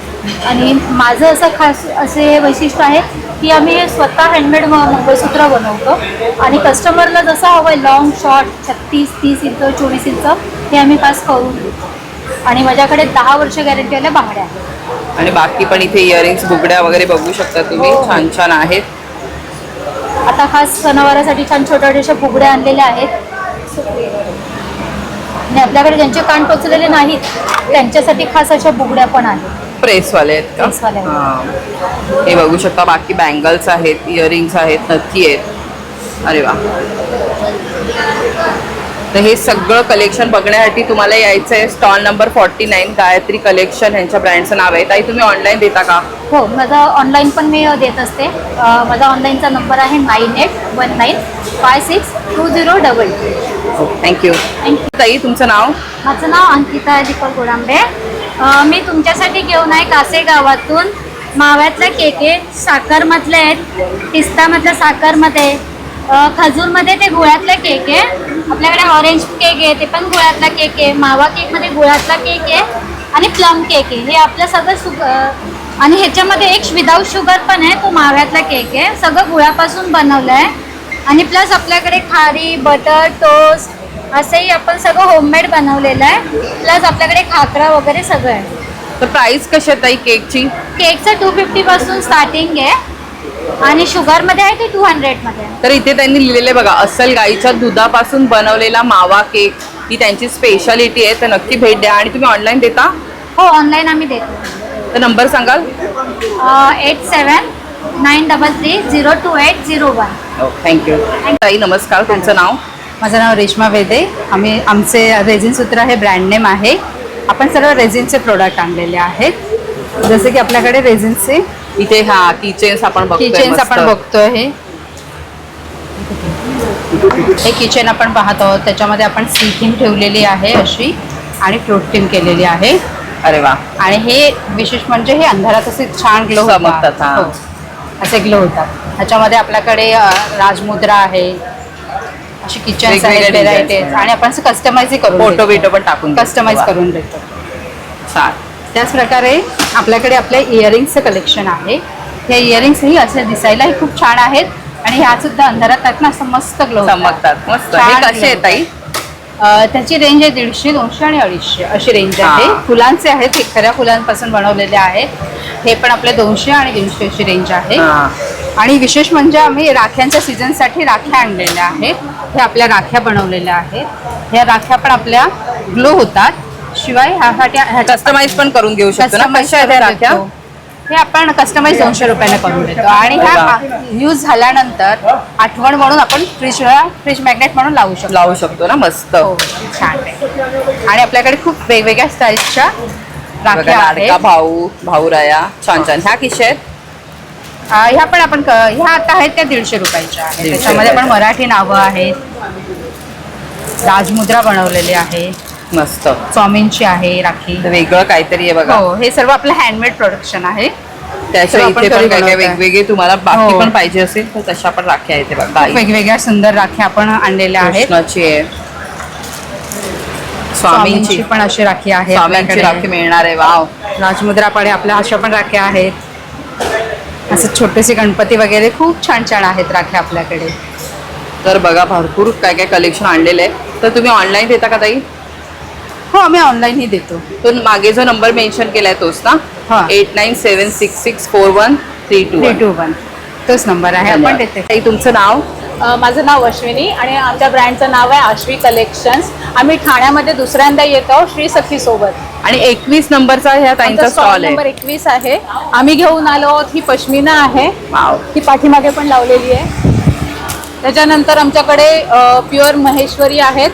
आणि माझं असं खास असे वैशिष्ट्य आहे की आम्ही स्वतः हँडमेड मंगळसूत्र बनवतो आणि कस्टमरला जसं हवं आहे लॉंग शॉर्ट 36-30 इंच 24 इंच हे आम्ही खास करून देतो. आणि माझ्याकडे 10 वर्ष गॅरंटीवाल्या बांगड्या आहेत. आणि बाकी पण इथे इयरिंग्स बुगड्या वगैरे बघू शकता तुम्ही. हो. छान छान आहेत. आता खास सणावारासाठी छान छोट्या छोट्या फुगड्या आणलेल्या आहेत. आणि आपल्याकडे ज्यांचे कान टोचलेले नाहीत त्यांच्यासाठी खास अशा बुगड्या पण आहेत. प्रेसवाले आहेत का? प्रेसवाले आहेत. हां. हे बघू शकता. बाकी बँगल्स आहेत, इयरिंग्स आहेत, नथी आहेत. अरे वा. तर हे सगळं कलेक्शन बघण्यासाठी तुम्हाला यायचं आहे स्टॉल नंबर 49 गायत्री कलेक्शन यांच्या ब्रँडचं नाव आहे. ताई तुम्ही ऑनलाईन देता का? हो, माझा ऑनलाईन पण मी देत असते. माझा ऑनलाईनचा नंबर आहे 9819562088. थँक्यू. थँक्यू. ताई तुमचं नाव? माझं नाव अंकिता दीपक गोडांबे. मी तुमच्यासाठी घेऊन आहे कासे गावातून माव्यातला केक आहे, साखरमधले आहेत, पिस्तामधलं साखरमध्ये, खजूरमध्ये ते गुळातला केक आहे, आपल्याकडे ऑरेंज केक आहे ते पण गुळातला केक आहे, मावा केकमध्ये गुळातला केक आहे आणि प्लम केक आहे. हे आपलं सगळं आणि ह्याच्यामध्ये एक विदाऊट शुगर पण आहे, तो माव्यातला केक आहे. सगळं गुळापासून बनवलं आहे आणि प्लस आपल्याकडे खारी, बटर, टोस्ट असंही आपण सगळं होममेड बनवलेलं आहे. प्लस आपल्याकडे खाकरा वगैरे सगळं आहे. तर प्राइस कशी आहे ताई केकची? केकचं 250 पासून स्टार्टिंग आहे आणि शुगरमध्ये आहे ते 200मध्ये. तर इथे त्यांनी लिहिलेले बघा, अस्सल गाईच्या दुधापासून बनवलेला मावा केक ही त्यांची स्पेशालिटी आहे. तर नक्की भेट द्या. आणि तुम्ही ऑनलाईन देता? हो, ऑनलाईन आम्ही देतो. तर नंबर सांगाल? 8793302801. थँक्यू. ताई नमस्कार, तुमचं नाव? माझं नाव रेश्मा वेदे. आमचे रेझिन सूत्र हे ब्रँड नेम आहे. आपण सर्व रेझिनचे प्रोडक्ट आणलेले आहेत. जसे की आपल्याकडे रेझिनचे इथे हा किचेन्स आपण बघतोय. किचेन्स मस्त. आपण बघतोय. हे हे किचन आपण पाहत आहोत, त्याच्यामध्ये आपण सी थीम ठेवलेली आहे अशी आणि फ्रूट थीम केलेली आहे. अरे वा. आणि हे विशेष म्हणजे हे अंधारात असे छान ग्लो चमकतात, हा. असे ग्लो होतात. ह्याच्यामध्ये आपल्याकडे राजमुद्रा आहे, अशी किचन वेगवेगळ्या व्हेरायटीज designs आणि आपण कस्टमाइज करून फोटो बिटो पण टाकून देतो. कस्टमाइज वा. करून देतो. छान. त्याच प्रकारे आपल्याकडे आपल्या इयरिंगचं कलेक्शन आहे. हे इयरिंग्सही असे दिसायलाही खूप छान आहेत आणि ह्या सुद्धा अंधारात आहेत ना, असं मस्त ग्लो चमकतात मस्त. छान हे कसे glow. आहेत ताई? त्याची रेंज आहे 150, 200 आणि 250 अशी रेंज आहे. हा. फुलांचे आहेत, हे खऱ्या फुलांपासून बनवलेले आहेत. हे पण आपले 200 आणि 250 अशी रेंज आहे. हा. आणि विशेष म्हणजे आम्ही राख्यांच्या सीझनसाठी राख्या आणलेल्या आहेत. हे आपल्या राख्या बनवलेल्या आहेत. ह्या राख्या पण आपल्या ग्लो होतात. शिवाय ह्यासाठी कस्टमाइज पण करून घेऊ शकतो ना. Customize कशा आहेत ह्या करून राख्या? देतो. हे आपण कस्टमाइज 200 रुपयाने करून देतो. आणि ह्या यूज झाल्यानंतर आठवण म्हणून आपण फ्रीज मॅग्नेट म्हणून लावू शकतो ना. मस्त. हो, छान आहे. आणि आपल्याकडे खूप वेगवेगळ्या स्टाईलच्या बघा, राख्या लाडका आहेत. भाऊ, भाऊराया, छान छान. ह्या किशा आहेत? ह्या पण आपण ह्या आता आहेत त्या 150 रुपयाच्या आहेत. 150 त्याच्यामध्ये पण मराठी नावं आहेत, राजमुद्रा बनवलेली आहे, मस्त. स्वामींची आहे राखी. वेगळं काहीतरी आहे बघा. हो, हे सर्व आपलं हँडमेड प्रोडक्शन आहे. त्याच्या आपण इथे पण घरी काय काय बनवतोय. वेगवेगळे तुम्हाला बाकी हो. पण पाहिजे असेल तर तशा पण राख्या आहेत. बघा, खूप वेगवेगळ्या सुंदर राख्या आपण आणलेल्या आहेत. कृष्णाची आहे, स्वामींची स्वामींची पण अशी राखी आहे स्वामींची आपल्याकडे. राखी मिळणार आहे. वाव. राजमुद्रापणे आपल्या अशा पण राख्या आहेत. असं छोटेसे गणपती वगैरे खूप छान छान आहेत राख्या आपल्याकडे. तर बघा, भरपूर काय काय कलेक्शन आणलेलं आहे. तर तुम्ही ऑनलाईन देता का ताई? हो, आम्ही ऑनलाईनही देतो. तो मागे जो नंबर मेन्शन केलाय तोच ना? हा. 8976641321. 321 तोच नंबर आहे, आपण देते. ताई, तुमचं नाव? माझं नाव अश्विनी आणि आमच्या ब्रँडचं नाव आहे आश्वी कलेक्शन्स. आम्ही ठाण्यामध्ये दुसऱ्यांदा येत आहोत श्री सखी सोबत. आणि 21 नंबरचा ह्या ताईंचा स्टॉल नंबर आहे. 21 आहे. आम्ही घेऊन आलो आहोत ही पश्मिना आहे, वाव. ही पाठीमागे पण लावलेली आहे. त्याच्यानंतर आमच्याकडे प्युअर महेश्वरी आहेत,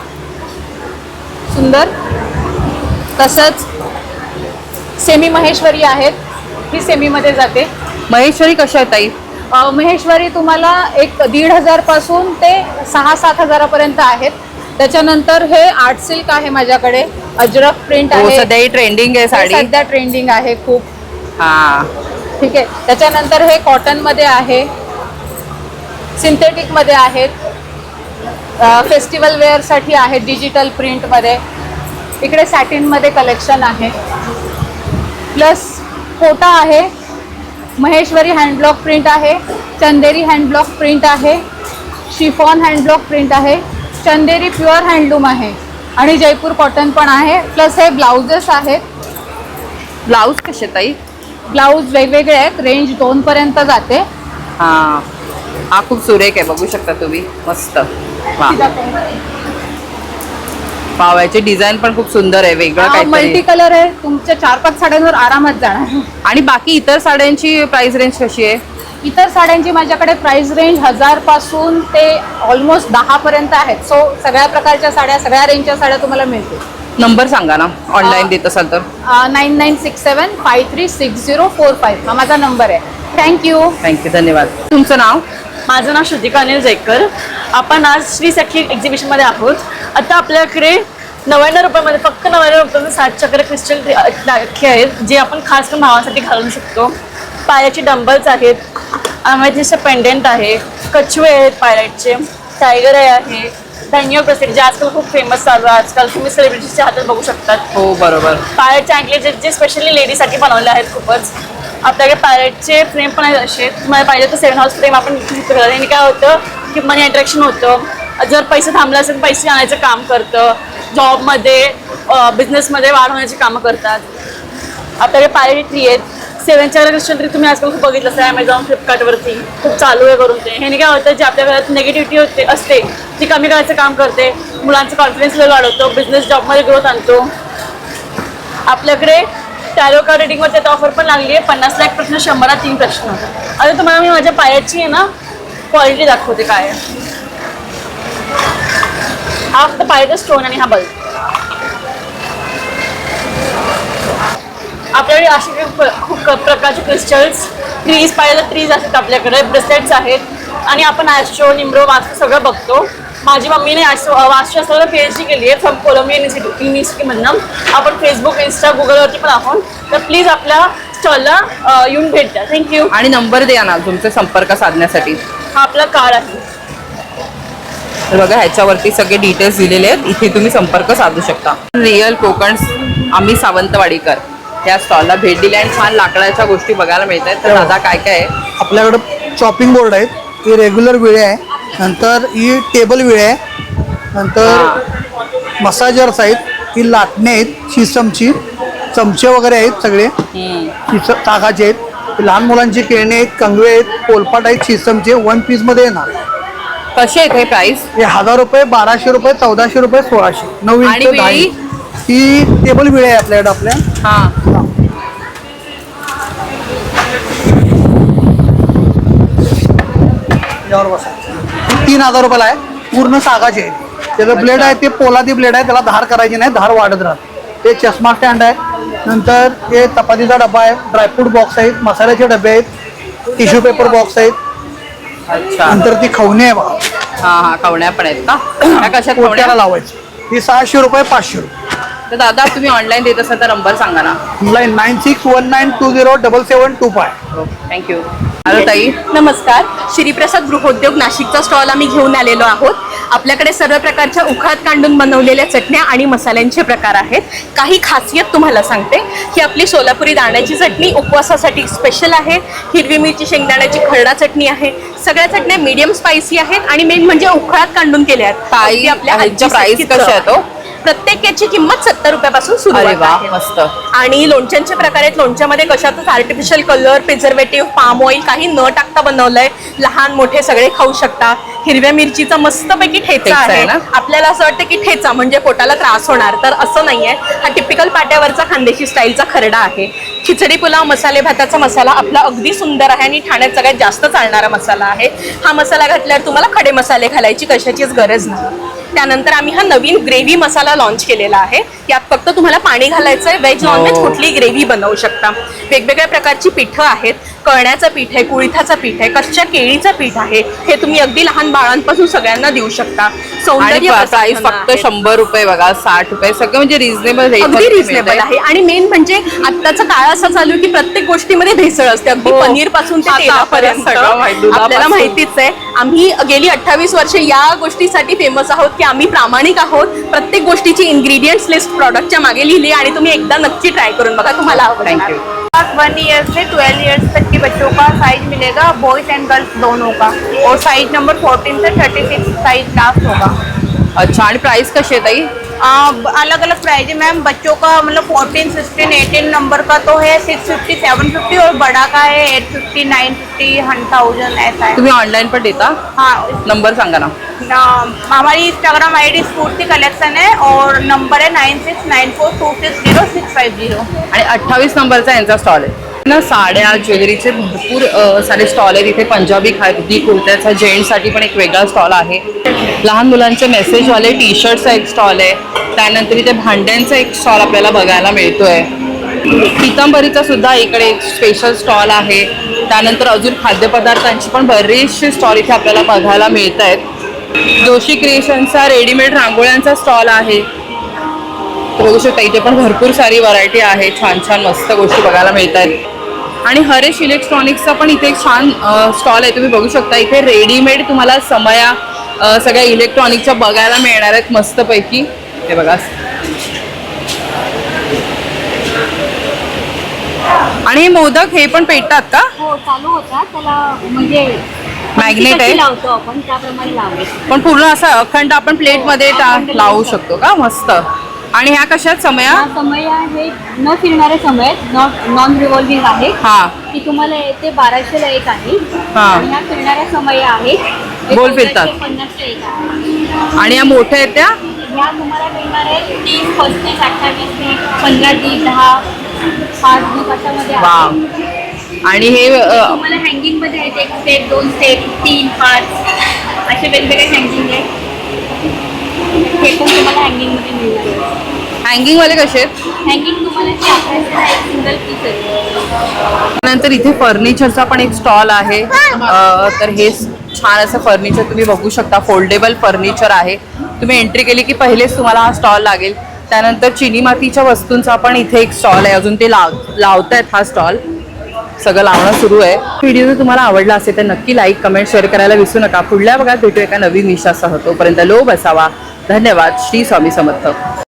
सुंदर. तसंच सेमी महेश्वरी आहेत, ही सेमीमध्ये जाते. महेश्वरी कशा आहे ताई? महेश्वरी तुम्हाला एक 1,500 पासून ते 6-7 हजारापर्यंत आहेत. त्याच्यानंतर हे आर्ट सिल्क आहे माझ्याकडे, अजरक प्रिंट हो, आहे. सध्या ट्रेंडिंग आहे हे साडी. सध्या ट्रेंडिंग आहे खूप. हा. ठीक आहे. त्याच्यानंतर हे कॉटनमध्ये आहे, सिंथेटिकमध्ये आहेत, फेस्टिवल वेअरसाठी आहेत, डिजिटल प्रिंटमध्ये. इकडे सॅटिनमध्ये कलेक्शन आहे, प्लस कोटा आहे, महेश्वरी हँडब्लॉक प्रिंट आहे, चंदेरी हँडब्लॉक प्रिंट आहे, शिफॉन हँडब्लॉक प्रिंट आहे, चंदेरी प्युअर हँडलूम आहे आणि जयपूर कॉटन पण आहे. प्लस हे ब्लाउजेस आहेत. ब्लाऊज कसे ताई? ब्लाऊज वेगवेगळे आहेत, रेंज 2 पर्यंत जाते. हा. हा खूप सुरेख आहे, बघू शकता तुम्ही. मस्त. वा. पावाची डिझाईन पण खूप सुंदर आहे, वेगळं मल्टी काहीतरी. कलर आहे, तुमच्या 4-5 साड्यांवर आरामात जाणार. आणि बाकी इतर साड्यांची प्राइस रेंज कशी आहे? इतर साड्यांची माझ्याकडे प्राइस रेंज 1000 पासून ते ऑलमोस्ट 10 पर्यंत आहेत. सो सगळ्या प्रकारच्या साड्या, सगळ्या रेंजच्या साड्या तुम्हाला मिळतील. नंबर सांगा ना, ऑनलाईन देत असाल तर. 9967536045 हा माझा नंबर आहे. थँक्यू. थँक्यू, धन्यवाद. तुमचं नाव? माझं नाव श्रुतिका अनिल जयकर. आपण आज श्री सखी एक्झिबिशनमध्ये आहोत. आता आपल्याकडे 99 रुपयामध्ये, फक्त 99 रुपयामध्ये 7 चक्र क्रिस्टल राखी आहेत, जे आपण खास करून भावांसाठी घालू शकतो. पायाची डंबल्स आहेत, अमेथिस्ट पेंडेंट आहे, कछवे आहेत पायरेटचे, टायगर आहे, धन्य ब्रेसलेट जे आजकाल खूप फेमस चालू आहे. आजकाल तुम्ही सेलिब्रिटीजच्या हातात बघू शकतात. हो, बरोबर. पायरेटचे अँकलेट जे स्पेशली लेडीजसाठी बनवले आहेत खूपच. आपल्याकडे पायरेटचे फ्रेम पण आहेत असे. तुम्हाला पाहिजे तर 7 हाऊस फ्रेम आपण याने काय होतं की मनी अट्रॅक्शन होतं. जर पैसे थांबले असेल तर पैसे आणायचं काम करतं. जॉबमध्ये, बिझनेसमध्ये वाढ होण्याची कामं करतात. आपल्याकडे पायरेट ट्री आहेत. 7 चक्र क्रिस्टल ट्री तुम्ही आजकाल खूप बघितलं असेल ॲमेझॉन, फ्लिपकार्टवरती खूप चालू आहे करून ते. ह्याने काय होतं, जे आपल्या घरात निगेटिव्हिटी असते ती कमी करायचं काम करते. मुलांचं कॉन्फिडन्स लेवल वाढवतो, बिझनेस जॉबमध्ये ग्रोथ आणतो. आपल्याकडे टॅरो कार्ड रेटिंगवरती आता ऑफर पण लागली आहे. 50 लाख प्रश्न, 100 3 प्रश्न. आता तुम्हाला मी माझ्या पायाची आहे ना क्वालिटी दाखवते काय आहे. हा फक्त पायाचा स्टोन आणि हा बल्ब. आपल्याकडे असे खूप प्रकारचे क्रिस्टल्स, ट्रीज पाहिजे तर ट्रीज असतात आपल्याकडे, ब्रेसलेट्स आहेत आणि आपण ॲस्ट्रो, निम्रो, वास्तू सगळं बघतो. माझी मम्मीने वास्तुशास्त्राला PhD केली आहे फ्रॉम कोलंबिया युनिव्हर्सिटीमधनं. आपण फेसबुक, इंस्टा, गुगलवरती पण आहोत. तर प्लीज आपल्या स्टॉलला येऊन भेट द्या. थँक्यू. आणि नंबर द्या ना तुमचे संपर्क साधण्यासाठी. हा आपला कार्ड आहे. तर बघा ह्याच्यावरती सगळे डिटेल्स दिलेले आहेत, इथे तुम्ही संपर्क साधू शकता. रिअल कोकण आम्ही सावंतवाडीकर या स्टॉलला भेट दिली आणि छान लाकडाच्या गोष्टी बघायला मिळत आहेत. तर दादा काय काय आहे? आपल्याकडं चॉपिंग बोर्ड आहेत, ही रेग्युलर विळे आहे, नंतर ही टेबल विळे आहे, नंतर मसाजर्स आहेत, ही लाटणे आहेत, शिसमची चमचे वगैरे आहेत सगळे तागाचे आहेत, लहान मुलांची खेळणे आहेत, कंगवे आहेत, पोलपाट आहेत, शिसमचे 1 पीसमध्ये येणार. कसे आहेत हे प्राइस? हे 1000 रुपये, 1200 रुपये, 1400 रुपये, 1600. 9 आणि इंच 10 विळी? इंच. ही टेबल विळे आहे आपल्याकडे आपल्या. हां यावर बसा. 3000 रुपयाला आहे, पूर्ण सागाचे आहे. त्याचं ब्लेड आहे ते पोलादी ब्लेड आहे, त्याला धार करायची नाही, धार वाढत राहते. ते चष्मा स्टँड आहे, नंतर हे चपातीचा डबा आहे, ड्रायफ्रूट बॉक्स आहेत, मसाल्याचे डबे आहेत, टिश्यू पेपर बॉक्स आहेत. अच्छा. नंतर ती खवणे आहे बघा, हां खवण्या पण आहेत का? त्या कशात पोट्याला खवण्या? लावायची. ही 600 रुपये, 500 रुपये. तर दादा तुम्ही ऑनलाईन देत असाल तर नंबर सांगा ना. ऑनलाईन 9619207725. थँक्यू. हॅलो ताई. नमस्कार. श्रीप्रसाद गृहोद्योग नाशिकचा स्टॉल आम्ही घेऊन आलेलो आहोत. आपल्याकडे सर्व प्रकारच्या उखळात कांडून बनवलेल्या चटण्या आणि मसाल्यांचे प्रकार आहेत. काही खासियत तुम्हाला सांगते ही आपली सोलापुरी दाण्याची चटणी उपवासासाठी स्पेशल आहे. हिरवी मिरची शेंगदाण्याची खरडा चटणी आहे. सगळ्या चटण्या मीडियम स्पायसी आहेत आणि मेन म्हणजे उखळात कांडून केल्या आहेत. ताई अगदी आपल्या ह्याच्या प्राइस आजीसारखीच कशा आहे तो? प्रत्येकाची किंमत 70 रुपयापासून अरे सुरुवात वा आहे. मस्त. आणि लोणच्यांचे प्रकार आहेत. लोणच्यामध्ये कशातच artificial colour, preservative, palm oil काही न टाकता बनवलंय. लहान मोठे सगळे खाऊ शकतात. हिरव्या मिरचीचा मस्तपैकी ठेचा आहे ना? आपल्याला असं वाटतं की ठेचा म्हणजे पोटाला त्रास होणार, तर असं नाहीये. हा टिपिकल पाट्यावरचा खानदेशी स्टाईलचा खरडा आहे. खिचडी पुलाव मसाले भाताचा मसाला आपला अगदी सुंदर आहे आणि ठाण्यात सगळ्यात जास्त चालणारा मसाला आहे. हा मसाला घातल्यावर तुम्हाला खडे मसाले घालायची कशाचीच गरज नाही. त्यानंतर आम्ही हा नवीन ग्रेव्ही मसाला लॉन्च केलेला आहे. यात फक्त तुम्हाला पाणी घालायचं आहे. व्हेज नॉनव्हेज कुठली ग्रेव्ही बनवू शकता. वेगवेगळ्या प्रकारची पिठं आहेत. कळण्याचं पीठ आहे, कुळिथाचं पीठ आहे, कच्च्या केळीचं पीठ आहे. हे तुम्ही अगदी लहान बाळांपासून सगळ्यांना देऊ शकता. सौंदर्य प्राइस फक्त 100 रुपये बघा, 60 रुपये सगळं म्हणजे रिझनेबल अगदी रिझनेबल आहे. आणि मेन म्हणजे आत्ताचा काळ असा चालू आहे की प्रत्येक गोष्टीमध्ये भेसळ असते. अगदी पनीर पासून ते तेलापर्यंत आपल्याला माहितीच आहे. आम्ही गेली 28 वर्षे या गोष्टीसाठी फेमस आहोत की आम्ही प्रामाणिक आहोत. प्रत्येक गोष्टीची इन्ग्रेडियंट्स लिस्ट प्रोडक्टच्या मागे लिहिली आणि तुम्ही एकदा नक्की ट्राय करून बघा, तुम्हाला आवडेल. 1 ईयर से 12 ईयर्स तक के बच्चों का साइज मिलेगा, बॉयज एंड गर्ल्स दोनों का. और साइज नंबर 14 से 36 साइज लास्ट होगा. अच्छा. आणि प्राइस कशी आहे ताई? अलग अलग प्राइस है मैम. बच्चों का मतलब 14, 16, 18 नंबर का तो है 650, 750 और बड़ा का है 850, 950, 1000 ऐसा है. तुम्ही ऑनलाईन पण देता? हाँ. नंबर सांगा ना. हमारी इंस्टाग्राम ID स्फूर्ति कलेक्शन है और नंबर है 9694260650. आणि 28 नंबरचा यांचा स्टॉल आहे ना. साड्या, ज्वेलरीचे भरपूर सारे स्टॉल आहेत इथे. पंजाबी खादी, कुर्त्याचा जेंट्ससाठी पण एक वेगळा स्टॉल आहे. लहान मुलांचे मेसेजवाले टी शर्टचा एक स्टॉल आहे. त्यानंतर इथे भांड्यांचा एक स्टॉल आपल्याला बघायला मिळतोय. पितांबरीचा सुद्धा इकडे एक स्पेशल स्टॉल आहे. त्यानंतर अजून खाद्यपदार्थांची पण बरेचसे स्टॉल इथे आपल्याला बघायला मिळत आहेत. जोशी क्रिएशनचा रेडीमेड रांगोळ्यांचा स्टॉल आहे. बघू शकता इथे पण भरपूर सारी व्हरायटी आहे. छान छान मस्त गोष्टी बघायला मिळत आहेत. आणि हरेश इलेक्ट्रॉनिक्सचा पण इथे एक छान स्टॉल आहे. तुम्ही बघू शकता इथे रेडीमेड तुम्हाला समया सगळ्या इलेक्ट्रॉनिकच्या बघायला मिळणार आहेत मस्तपैकी. हे बघा. आणि हे मोदक हे पण पेटतात का? हो चालू होता त्याला म्हणजे मॅग्नेट आहे लावतो आपण त्याप्रमाणे लावायचं. पण पूर्ण असं अखंड आपण प्लेटमध्ये लावू शकतो का? मस्त. आणि ह्या कशात समया? समय आहे न फिरणारे समय नॉन रिव्हॉल्विंग आहे. हा. ती तुम्हाला येते 1200 ला एक आहे. हा. आणि ह्या फिरणाऱ्या समय आहेत गोल फिरतात. 50 ला एक आहे. आणि या मोठ्या आहेत त्या? ह्या तुम्हाला मिळणार आहे 30, 35, 28, 15, 10, 5 अशामध्ये आहे. वा. आणि हे तुम्हाला हँगिंग मध्ये आहेत 1 स्टेप, 2 स्टेप, 3, 5 असे वेगवेगळे हँगिंग आहेत. हे पण तुम्हाला हँगिंग मध्ये मिळणार. हँगिंग वाले कसे आहेत? हँगिंग नंतर इथे फर्निचरचा पण एक स्टॉल आहे. तर हे छान असं फर्निचर तुम्ही बघू शकता. फोल्डेबल फर्निचर आहे. तुम्ही एंट्री केली की पहिलेच तुम्हाला हा स्टॉल लागेल. त्यानंतर चिनी मातीच्या वस्तूंचा पण इथे एक स्टॉल आहे. अजून ते लावतायत हा स्टॉल. सगळं लावणं सुरू आहे. व्हिडिओ जर तुम्हाला आवडला असेल तर नक्की लाईक कमेंट शेअर करायला विसरू नका. पुढल्या भागात भेटू एका नवीन विषयासह. तोपर्यंत लो बसावा. धन्यवाद. श्री स्वामी समर्थ.